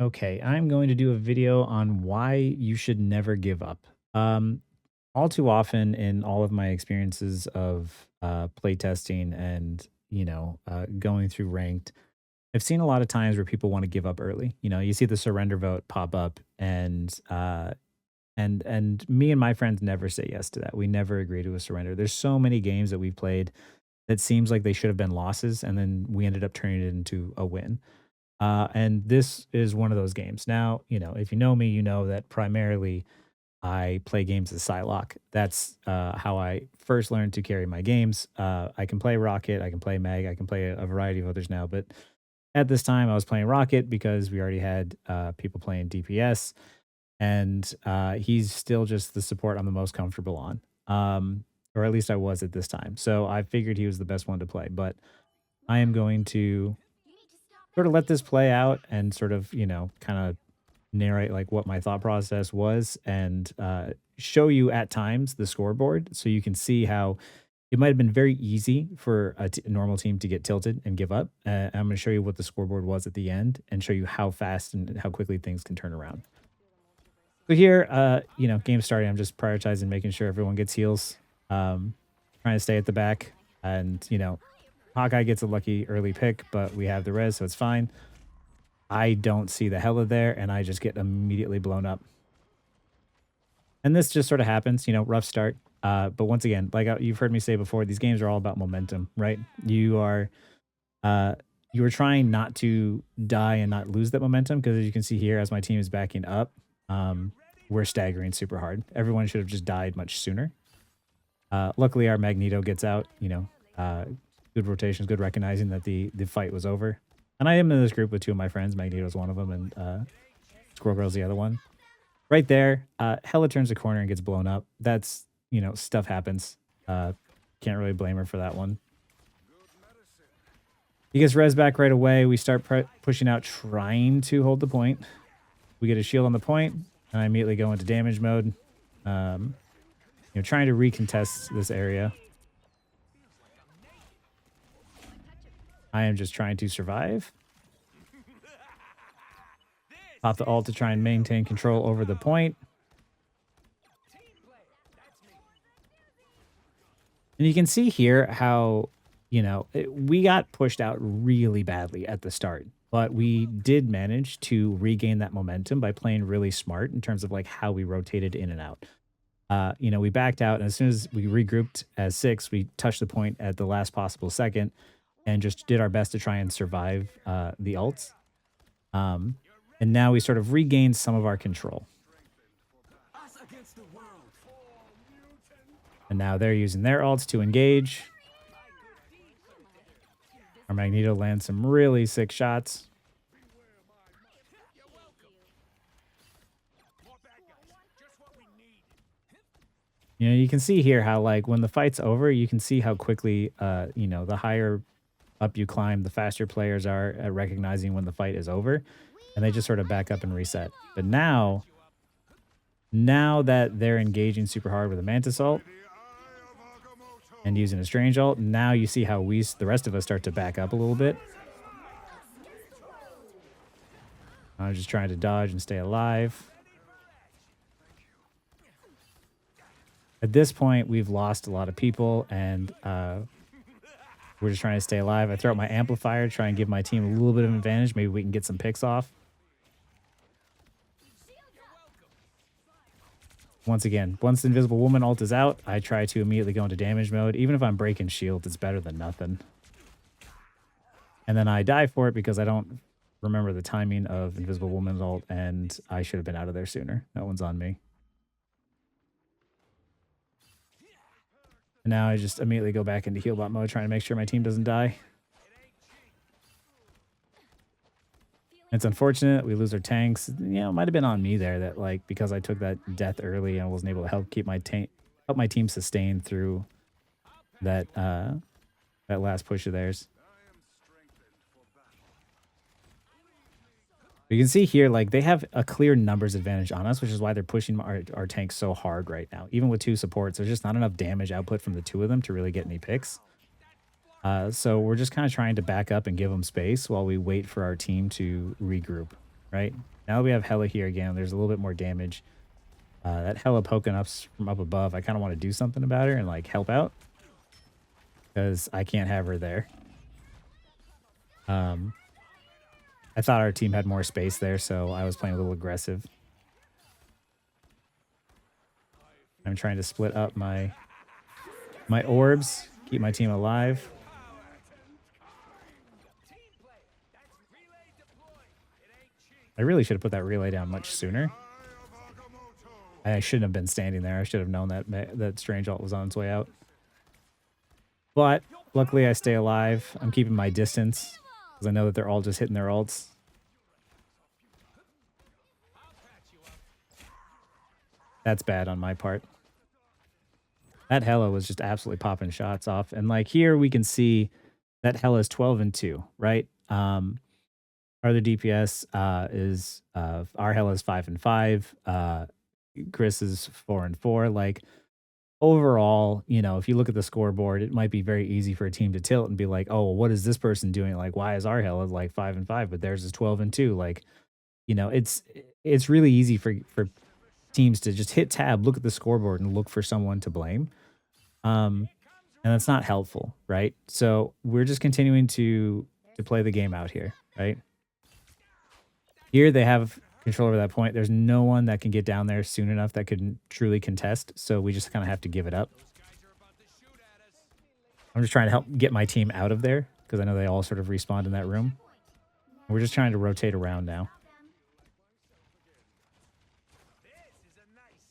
Okay, I'm going to do a video on why you should never give up. Um, all too often in all of my experiences of playtesting and going through ranked, I've seen a lot of times where people want to give up early. You see the surrender vote pop up, and me and my friends never say yes to that. We never agree to a surrender. There's so many games that we've played that seems like they should have been losses, and then we ended up turning it into a win. And this is one of those games. Now, if you know me, you know that primarily I play games as Psylocke. That's how I first learned to carry my games. I can play Rocket, I can play Meg, I can play a variety of others now. But at this time, I was playing Rocket because we already had people playing DPS, and he's still just the support I'm the most comfortable on. Or at least I was at this time. So I figured he was the best one to play. But I am going to sort of let this play out and sort of, kind of narrate like what my thought process was and show you at times the scoreboard so you can see how it might have been very easy for a normal team to get tilted and give up. I'm going to show you what the scoreboard was at the end and show you how fast and how quickly things can turn around. So here, game starting, I'm just prioritizing making sure everyone gets heals, trying to stay at the back, and Hawkeye gets a lucky early pick, but we have the res, so it's fine. I don't see the Hella there, and I just get immediately blown up. And this just sort of happens, rough start. But once again, like you've heard me say before, these games are all about momentum, right? You are trying not to die and not lose that momentum because as you can see here, as my team is backing up, we're staggering super hard. Everyone should have just died much sooner. Luckily, our Magneto gets out, good rotations, good recognizing that the fight was over. And I am in this group with two of my friends. Magneto's one of them, and Squirrel Girl's the other one. Right there, Hella turns the corner and gets blown up. That's, stuff happens. Can't really blame her for that one. He gets res back right away. We start pushing out, trying to hold the point. We get a shield on the point, and I immediately go into damage mode. Trying to recontest this area. I am just trying to survive. Pop the ult to try and maintain control over the point. And you can see here how, we got pushed out really badly at the start, but we did manage to regain that momentum by playing really smart in terms of like how we rotated in and out. We backed out, and as soon as we regrouped as six, we touched the point at the last possible second and just did our best to try and survive the ults. And now we sort of regained some of our control. And now they're using their ults to engage. Our Magneto lands some really sick shots. You can see here how, like, when the fight's over, you can see how quickly, the higher up you climb, the faster players are at recognizing when the fight is over, and they just sort of back up and reset. But now that they're engaging super hard with a Mantis ult and using a Strange ult, now you see how the rest of us start to back up a little bit. I'm just trying to dodge and stay alive. At this point, we've lost a lot of people, and we're just trying to stay alive. I throw out my amplifier, try and give my team a little bit of advantage. Maybe we can get some picks off. Once again, once the Invisible Woman ult is out, I try to immediately go into damage mode. Even if I'm breaking shield, it's better than nothing. And then I die for it because I don't remember the timing of Invisible Woman's ult, and I should have been out of there sooner. That one's on me. And now I just immediately go back into healbot mode, trying to make sure my team doesn't die. It's unfortunate we lose our tanks. It might have been on me there that, like, because I took that death early and wasn't able to help keep my team sustain through that that last push of theirs. You can see here, like, they have a clear numbers advantage on us, which is why they're pushing our tanks so hard right now. Even with two supports, there's just not enough damage output from the two of them to really get any picks. So we're just kind of trying to back up and give them space while we wait for our team to regroup. right? Now that we have Hella here again, there's a little bit more damage. That Hella poking up from up above, I kind of want to do something about her and like help out because I can't have her there. Um, I thought our team had more space there, so I was playing a little aggressive. I'm trying to split up my orbs, keep my team alive. I really should have put that relay down much sooner. I shouldn't have been standing there. I should have known that that strange ult was on its way out. But luckily I stay alive. I'm keeping my distance because I know that they're all just hitting their ults. That's bad on my part. That Hella was just absolutely popping shots off. And like here we can see that Hella is 12-2, right? Our other DPS is our Hella is 5-5. Chris is 4-4. Like overall, you know, if you look at the scoreboard, it might be very easy for a team to tilt and be like, oh, well, what is this person doing? Like, why is our Hella like 5-5, but theirs is 12-2? Like, you know, it's really easy for teams to just hit tab, look at the scoreboard, and look for someone to blame. And that's not helpful, right? So we're just continuing to play the game out here, right? Here they have control over that point. There's no one that can get down there soon enough that could truly contest, so we just kind of have to give it up. I'm just trying to help get my team out of there because I know they all sort of respawned in that room. We're just trying to rotate around now.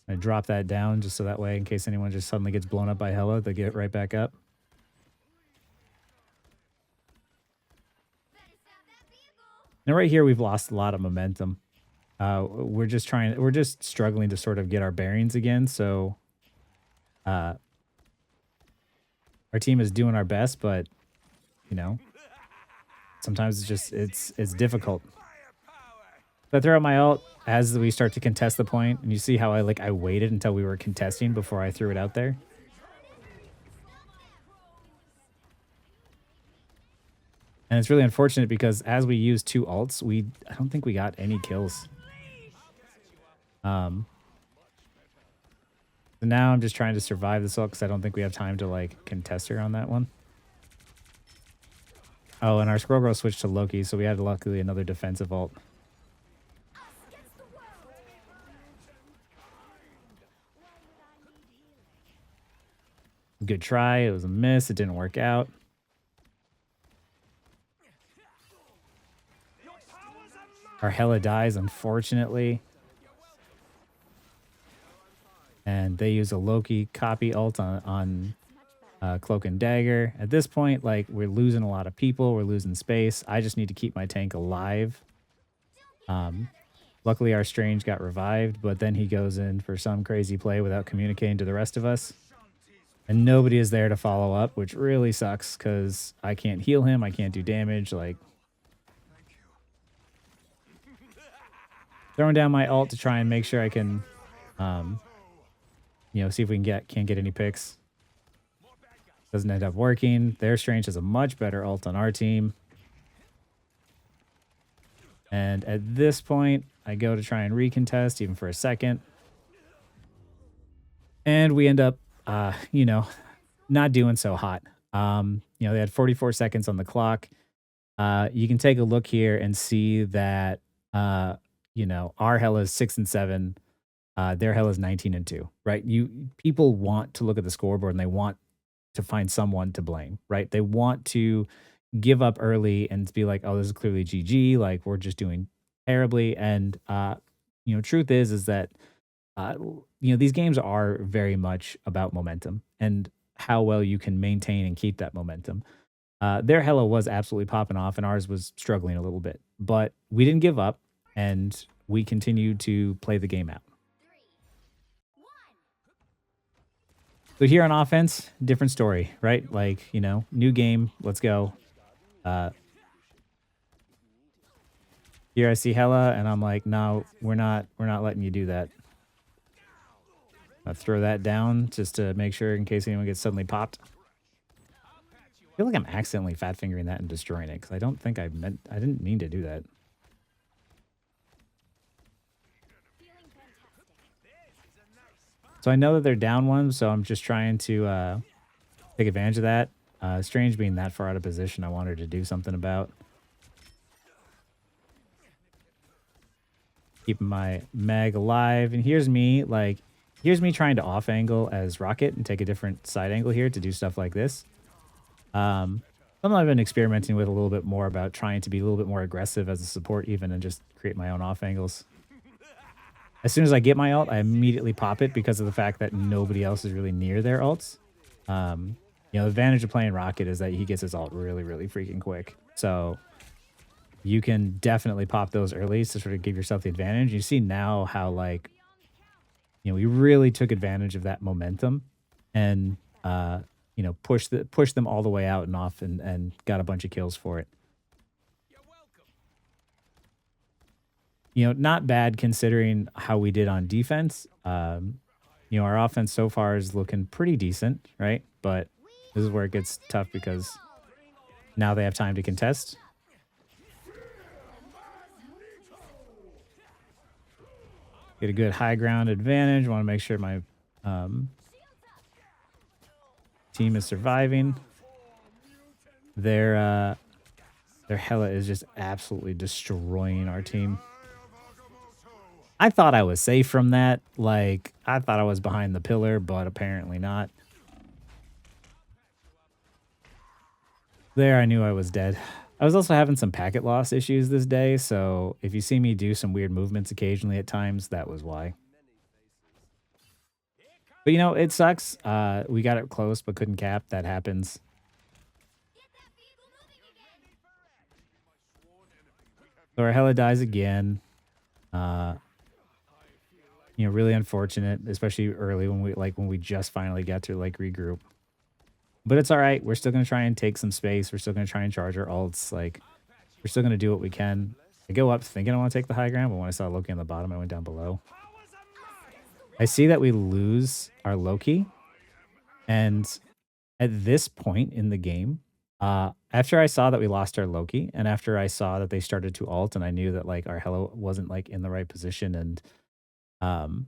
I drop that down just so that way, in case anyone just suddenly gets blown up by Hella, they get right back up. Now right here, we've lost a lot of momentum. We're just struggling to sort of get our bearings again. So, our team is doing our best, but you know, sometimes it's difficult. So I throw out my ult as we start to contest the point, and you see how I waited until we were contesting before I threw it out there. And it's really unfortunate because as we use two ults, I don't think we got any kills. So now I'm just trying to survive this ult because I don't think we have time to like contest her on that one. Oh, and our scroll girl switched to Loki, so we had luckily another defensive ult. Good try. It was a miss. It didn't work out. Our Hella dies, unfortunately. And they use a Loki copy ult on Cloak and Dagger. At this point, like, we're losing a lot of people. We're losing space. I just need to keep my tank alive. Luckily, our Strange got revived, but then he goes in for some crazy play without communicating to the rest of us. And nobody is there to follow up, which really sucks because I can't heal him. I can't do damage. Like, throwing down my ult to try and make sure I can, you know, see if we can't get any picks. Doesn't end up working. Their Strange has a much better ult on our team. And at this point, I go to try and recontest even for a second. And we end up, you know, not doing so hot. You know, they had 44 seconds on the clock. You can take a look here and see that, you know, our Hella is 6-7. Their Hella is 19-2, right? People want to look at the scoreboard and they want to find someone to blame, right? They want to give up early and be like, oh, this is clearly GG. Like, we're just doing terribly. And, you know, truth is that, you know, these games are very much about momentum and how well you can maintain and keep that momentum. Their Hella was absolutely popping off and ours was struggling a little bit, but we didn't give up and we continued to play the game out. So here on offense, different story, right? Like, you know, new game, let's go. Here I see Hella and I'm like, no, we're not letting you do that. I'll throw that down just to make sure in case anyone gets suddenly popped. I feel like I'm accidentally fat fingering that and destroying it because I don't think I didn't mean to do that. So I know that they're down one, so I'm just trying to take advantage of that. Strange being that far out of position, I wanted to do something about. Keeping my mag alive. And here's me, like, here's me trying to off angle as Rocket and take a different side angle here to do stuff like this. Um, Something I've been experimenting with a little bit more about trying to be a little bit more aggressive as a support even and just create my own off angles. As soon as I get my ult, I immediately pop it because of the fact that nobody else is really near their ults. The advantage of playing Rocket is that he gets his ult really, really freaking quick. So you can definitely pop those early to sort of give yourself the advantage. You see now how like, we really took advantage of that momentum and push them all the way out and off and got a bunch of kills for it. Not bad considering how we did on defense. Our offense so far is looking pretty decent, right? But this is where it gets tough because now they have time to contest. Get a good high ground advantage. Want to make sure my team is surviving. Their Hela is just absolutely destroying our team. I thought I was safe from that. Like, I thought I was behind the pillar, but apparently not. There, I knew I was dead. I was also having some packet loss issues this day, so if you see me do some weird movements occasionally at times, that was why. But it sucks. We got it close but couldn't cap. That happens. So our Hela dies again. Really unfortunate, especially early when we just finally got to like regroup. But it's all right. We're still gonna try and take some space. We're still gonna try and charge our ults. Like, we're still gonna do what we can. I go up thinking I want to take the high ground, but when I saw Loki on the bottom, I went down below. I see that we lose our Loki, and at this point in the game, after I saw that we lost our Loki, and after I saw that they started to ult, and I knew that like our Hela wasn't like in the right position, and um,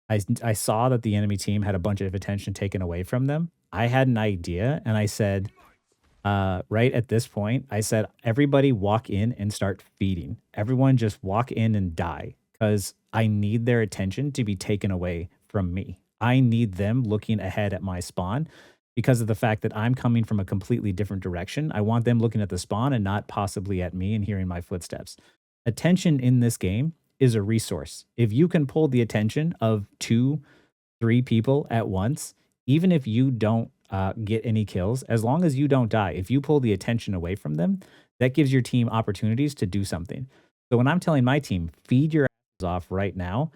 I saw that the enemy team had a bunch of attention taken away from them. I had an idea, and I said, right at this point, I said, everybody walk in and start feeding. Everyone just walk in and die because I need their attention to be taken away from me. I need them looking ahead at my spawn because of the fact that I'm coming from a completely different direction. I want them looking at the spawn and not possibly at me and hearing my footsteps. Attention in this game is a resource. If you can pull the attention of 2, 3 people at once, even if you don't get any kills, as long as you don't die, if you pull the attention away from them, that gives your team opportunities to do something. So when I'm telling my team, feed your asses off right now,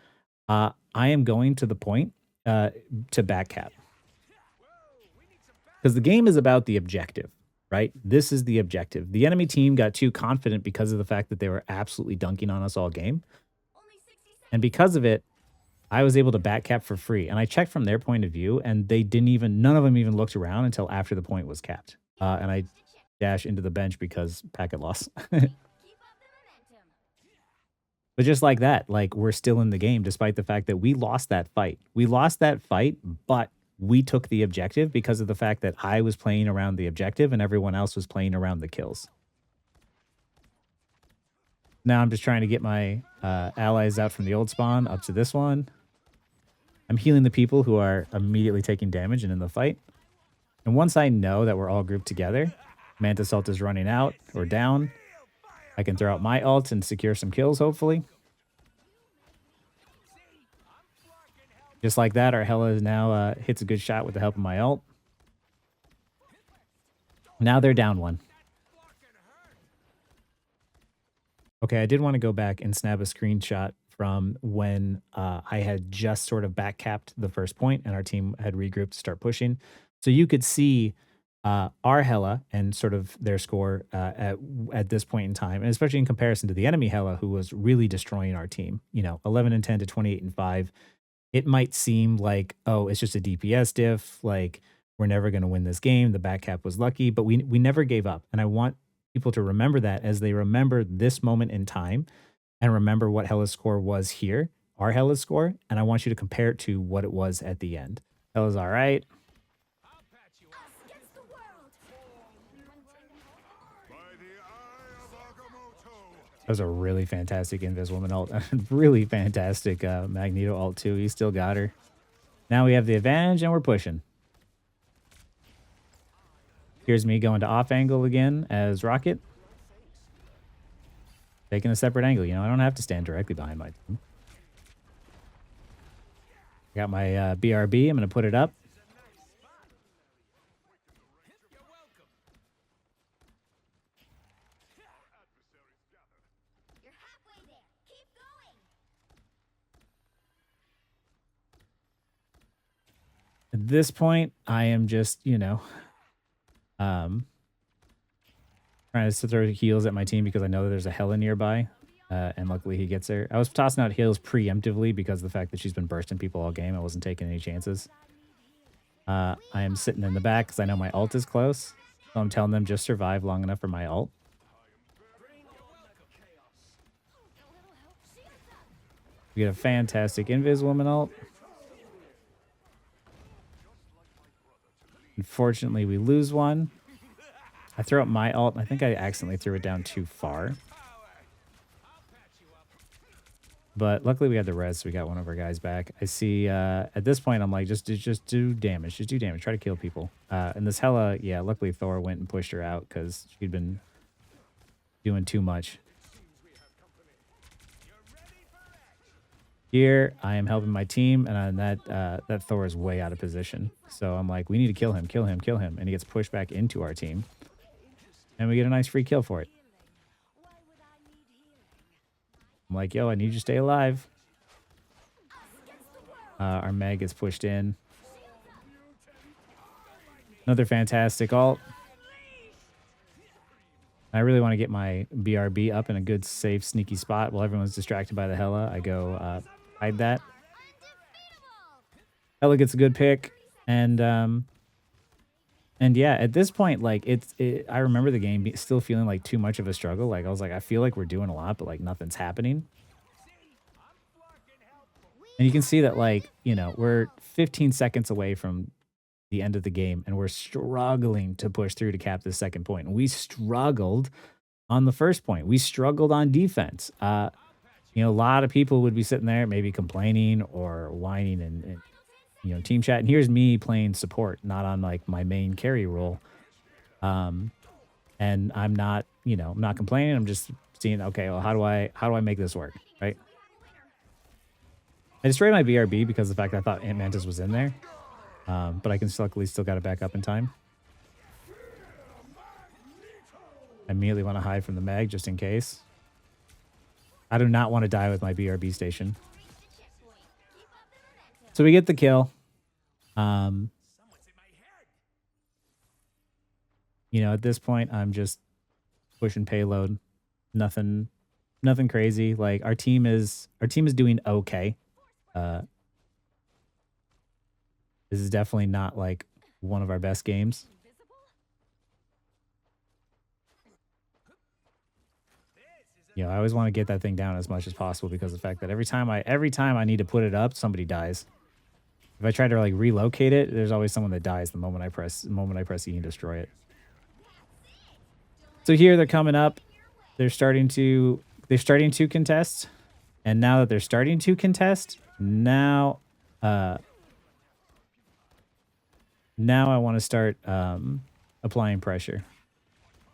I am going to the point to back cap. Because the game is about the objective, right? This is the objective. The enemy team got too confident because of the fact that they were absolutely dunking on us all game. And because of it, I was able to back cap for free. And I checked from their point of view, and they didn't even, none of them even looked around until after the point was capped. And I dash into the bench because packet loss. But just like that, like, we're still in the game despite the fact that we lost that fight. We lost that fight, but we took the objective because of the fact that I was playing around the objective and everyone else was playing around the kills. Now I'm just trying to get my allies out from the old spawn up to this one. I'm healing the people who are immediately taking damage and in the fight. And once I know that we're all grouped together, Mantis ult is running out or down, I can throw out my ult and secure some kills, hopefully. Just like that, our Hela now hits a good shot with the help of my ult. Now they're down one. Okay, I did want to go back and snap a screenshot from when I had just sort of back capped the first point and our team had regrouped to start pushing. So you could see our Hela and sort of their score at this point in time, and especially in comparison to the enemy Hela, who was really destroying our team. 11 and 10 to 28 and 5. It might seem like, oh, it's just a DPS diff. Like, we're never going to win this game. The back cap was lucky, but we never gave up. And I want people to remember that as they remember this moment in time and remember what Hela's score was here. our Hela's score, and I want you to compare it to what it was at the end. Hela's all right. That was a really fantastic Inviswoman ult. Really fantastic Magneto ult too. He still got her. Now we have the advantage and we're pushing. Here's me going to off angle again as Rocket. Taking a separate angle. You know, I don't have to stand directly behind my team. I got my BRB. I'm going to put it up. At this point, I am just, you know, trying to throw heals at my team because I know that there's a Hela nearby. And luckily he gets there. I was tossing out heals preemptively because of the fact that she's been bursting people all game. I wasn't taking any chances. I am sitting in the back because I know my ult is close. So I'm telling them just survive long enough for my ult. We get a fantastic Inviswoman ult. Unfortunately, we lose one. I throw up my ult. I think I accidentally threw it down too far. But luckily we had the res, so we got one of our guys back. I see at this point I'm like, just do damage. Just do damage. Try to kill people. And this Hela, yeah, luckily Thor went and pushed her out because she'd been doing too much. Here, I am helping my team, and that Thor is way out of position. So I'm like, we need to kill him, kill him, kill him. And he gets pushed back into our team. And we get a nice free kill for it. I'm like, yo, I need you to stay alive. Our Meg gets pushed in. Another fantastic ult. I really want to get my BRB up in a good, safe, sneaky spot while everyone's distracted by the Hela. I go hide that. Hela gets a good pick. And yeah, at this point, like, I remember the game still feeling like too much of a struggle. Like, I was like, I feel like we're doing a lot, but, like, nothing's happening. And you can see that, like, you know, we're 15 seconds away from the end of the game, and we're struggling to push through to cap the second point. And we struggled on the first point. We struggled on defense. You know, a lot of people would be sitting there maybe complaining or whining and you know, team chat. And here's me playing support, not on like my main carry role. And I'm not, you know, I'm not complaining. I'm just seeing, okay, well, how do I make this work? Right. I destroyed my BRB because of the fact that I thought Ant Mantis was in there. But I can luckily still got it back up in time. I immediately want to hide from the mag just in case. I do not want to die with my BRB station. So we get the kill. You know, at this point, I'm just pushing payload. Nothing crazy. Like our team is doing okay. This is definitely not like one of our best games. You know, I always want to get that thing down as much as possible because of the fact that every time I need to put it up, somebody dies. If I try to like relocate it, there's always someone that dies the moment I press E and destroy it. So here they're coming up. They're starting to contest. And now that they're starting to contest, now I want to start applying pressure.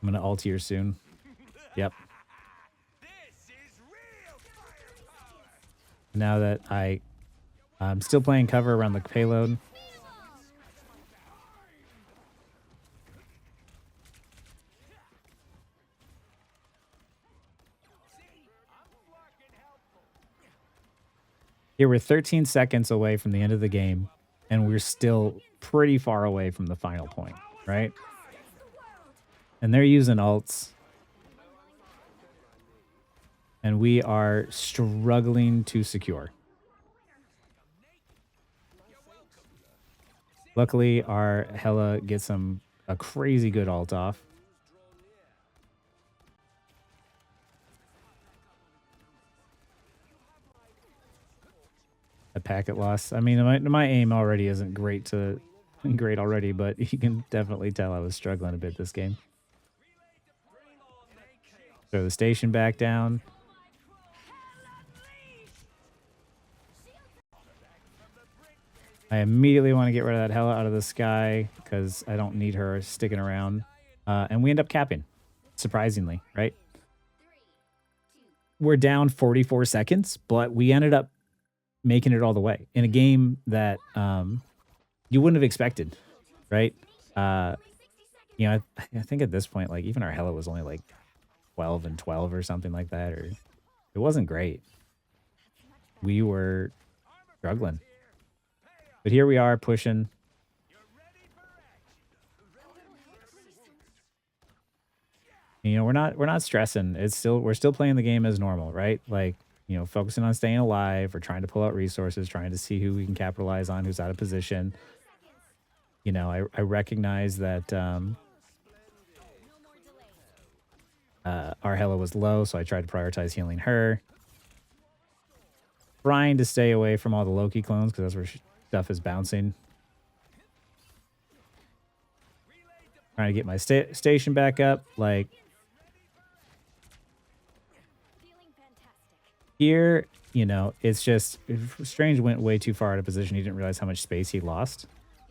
I'm going to ult here soon. Yep. Now that I'm still playing cover around the payload. Here we're 13 seconds away from the end of the game, and we're still pretty far away from the final point, right? And they're using ults. And we are struggling to secure. Luckily, our Hela gets a crazy good ult off. a packet loss. I mean, my aim already isn't great already, but you can definitely tell I was struggling a bit this game. Throw the station back down. I immediately want to get rid of that Hella out of the sky because I don't need her sticking around. And we end up capping, surprisingly, right? We're down 44 seconds, but we ended up making it all the way in a game that you wouldn't have expected, right? Uh, I think at this point, like even our Hella was only like 12 and 12 or something like that, or it wasn't great. We were struggling. But here we are pushing. We're not stressing. We're still playing the game as normal, right? Like, focusing on staying alive or trying to pull out resources, trying to see who we can capitalize on, who's out of position. I recognize that our Hela was low, so I tried to prioritize healing her. Trying to stay away from all the Loki clones because that's where stuff is bouncing. Trying to get my station back up. Like, here, it's just Strange went way too far out of position. He didn't realize how much space he lost.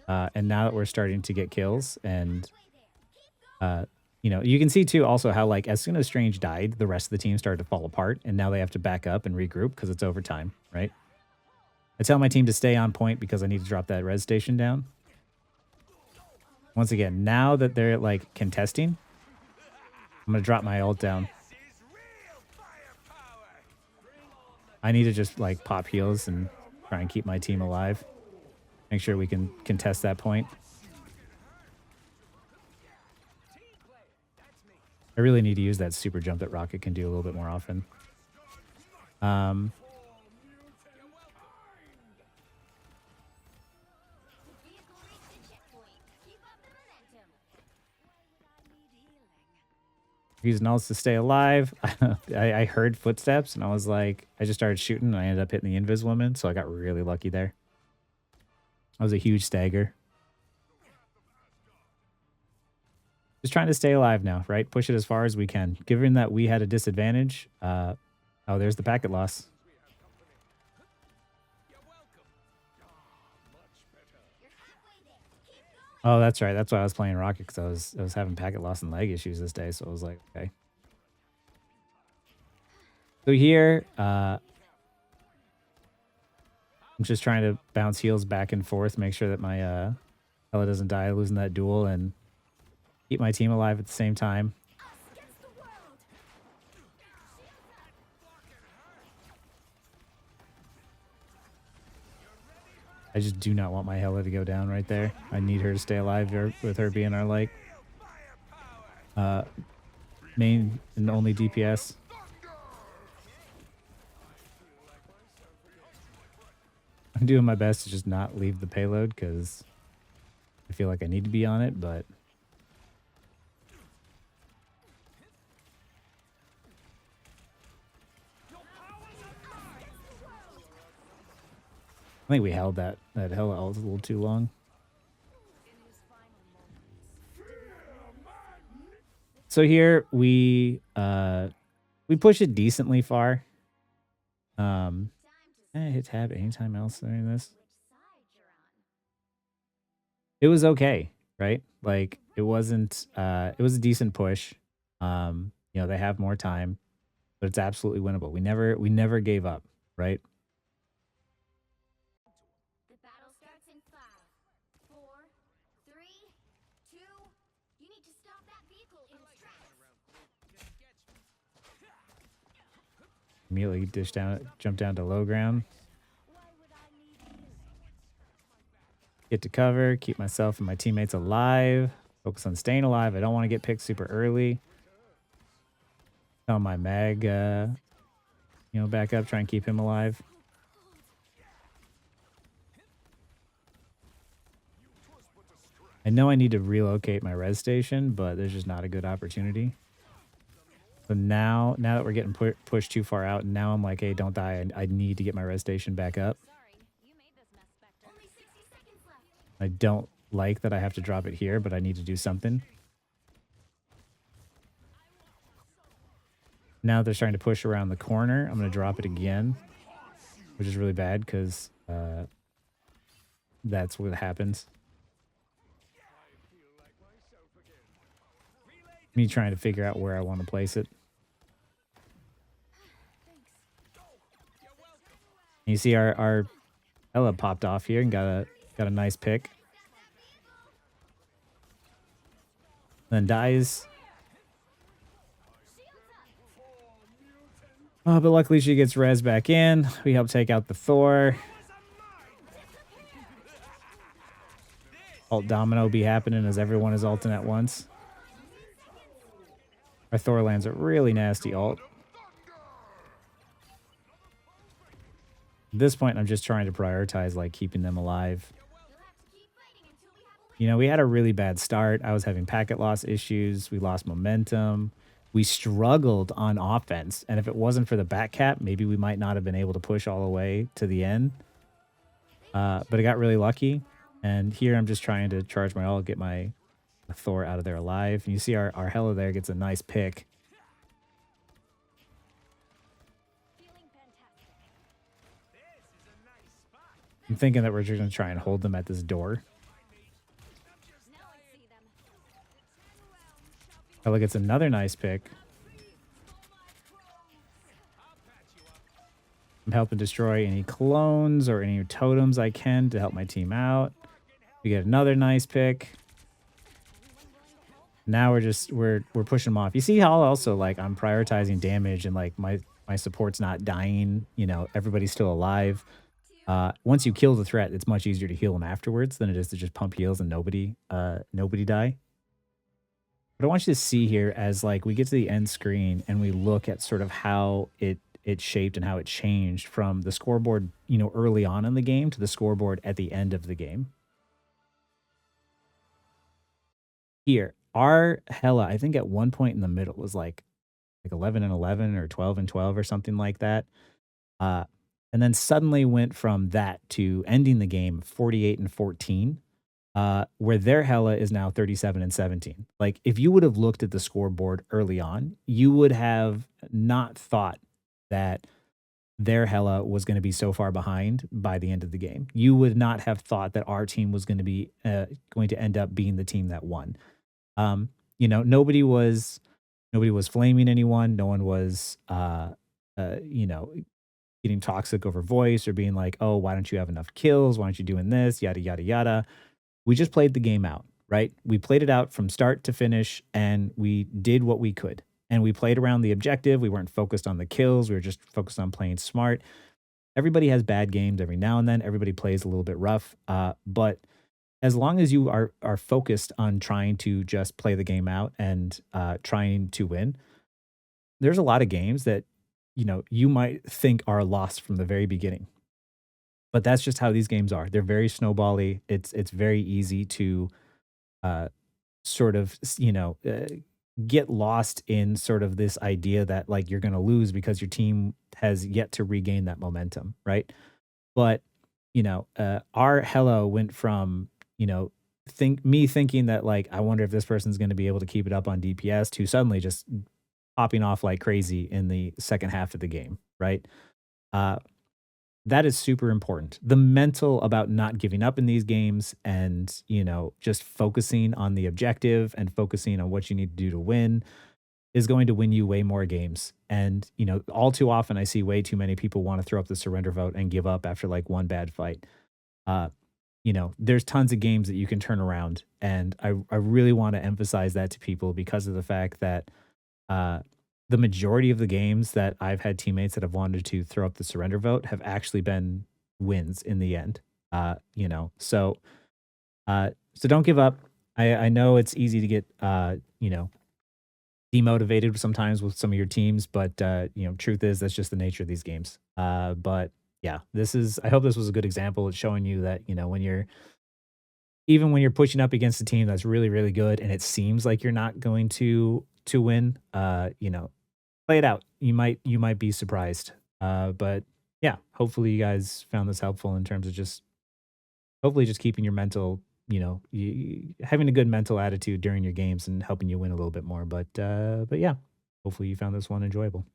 And now that we're starting to get kills and you can see too also how like as soon as Strange died, the rest of the team started to fall apart and now they have to back up and regroup because it's overtime, right? I tell my team to stay on point because I need to drop that res station down. Once again, now that they're like contesting, I'm gonna drop my ult down. I need to just like pop heals and try and keep my team alive. Make sure we can contest that point. I really need to use that super jump that Rocket can do a little bit more often. Using ults to stay alive. I heard footsteps and I was like, I just started shooting and I ended up hitting the invis woman, so I got really lucky there. That was a huge stagger. Just trying to stay alive now, right? Push it as far as we can. Given that we had a disadvantage, oh, there's the packet loss. Oh, that's right. That's why I was playing Rocket, because I was having packet loss and leg issues this day, so I was like, okay. So here, I'm just trying to bounce heals back and forth, make sure that my Hela doesn't die losing that duel, and keep my team alive at the same time. I just do not want my Hela to go down right there. I need her to stay alive with her being our like main and only DPS. I'm doing my best to just not leave the payload because I feel like I need to be on it, but I think we held that Hela ult a little too long. So here we push it decently far. Hit tab anytime else during this. It was okay, right? Like it wasn't it was a decent push. They have more time, but it's absolutely winnable. We never gave up, right? Immediately jump down to low ground. Get to cover, keep myself and my teammates alive. Focus on staying alive. I don't want to get picked super early. Tell my mag, back up, try and keep him alive. I know I need to relocate my res station, but there's just not a good opportunity. So now that we're getting pushed too far out, and now I'm like, hey, don't die. I need to get my res station back up. I don't like that I have to drop it here, but I need to do something. Now they're starting to push around the corner. I'm going to drop it again, which is really bad because that's what happens. Me trying to figure out where I want to place it. And you see our Ella popped off here and got a nice pick. Then dies. Oh, but luckily she gets res back in. We help take out the Thor. Alt domino be happening as everyone is ulting at once. Our Thor lands a really nasty ult. At this point, I'm just trying to prioritize like keeping them alive. You know, we had a really bad start. I was having packet loss issues. We lost momentum. We struggled on offense. And if it wasn't for the back cap, maybe we might not have been able to push all the way to the end. But I got really lucky. And here I'm just trying to charge my ult, get my Thor out of there alive. And you see our Hela there gets a nice pick. I'm thinking that we're just going to try and hold them at this door. Hela gets another nice pick. I'm helping destroy any clones or any totems I can to help my team out. We get another nice pick. Now we're pushing them off. You see how also like I'm prioritizing damage and like my support's not dying. You know, everybody's still alive. Once you kill the threat, it's much easier to heal them afterwards than it is to just pump heals and nobody die. But I want you to see here as like we get to the end screen and we look at sort of how it shaped and how it changed from the scoreboard, you know, early on in the game to the scoreboard at the end of the game. Here, our Hela, I think at one point in the middle was like 11 and 11 or 12 and 12 or something like that. And then suddenly went from that to ending the game 48 and 14, where their Hela is now 37 and 17. Like, if you would have looked at the scoreboard early on, you would have not thought that their Hela was going to be so far behind by the end of the game. You would not have thought that our team was going to be going to end up being the team that won. You know, nobody was flaming anyone. No one was, you know, getting toxic over voice or being like, oh, why don't you have enough kills? Why aren't you doing this? Yada, yada, yada. We just played the game out, right? We played it out from start to finish and we did what we could. And we played around the objective. We weren't focused on the kills. We were just focused on playing smart. Everybody has bad games every now and then. Everybody plays a little bit rough. But as long as you are focused on trying to just play the game out and trying to win, there's a lot of games that, you know, you might think are lost from the very beginning. But that's just how these games are. They're very snowbally. It's very easy to sort of, you know, get lost in sort of this idea that like you're going to lose because your team has yet to regain that momentum, right? But, you know, our Hello went from, you know, thinking that like I wonder if this person's going to be able to keep it up on DPS to suddenly just popping off like crazy in the second half of the game, right? That is super important. The mental about not giving up in these games and, you know, just focusing on the objective and focusing on what you need to do to win is going to win you way more games. And, you know, all too often I see way too many people want to throw up the surrender vote and give up after like one bad fight. You know, there's tons of games that you can turn around. And I really want to emphasize that to people because of the fact that the majority of the games that I've had teammates that have wanted to throw up the surrender vote have actually been wins in the end. You know, so don't give up. I know it's easy to get you know, demotivated sometimes with some of your teams, but you know, truth is that's just the nature of these games. But yeah, I hope this was a good example of showing you that, you know, even when you're pushing up against a team that's really, really good and it seems like you're not going to win, you know, play it out. You might be surprised. But yeah, hopefully you guys found this helpful in terms of just hopefully just keeping your mental having a good mental attitude during your games and helping you win a little bit more. But yeah, hopefully you found this one enjoyable.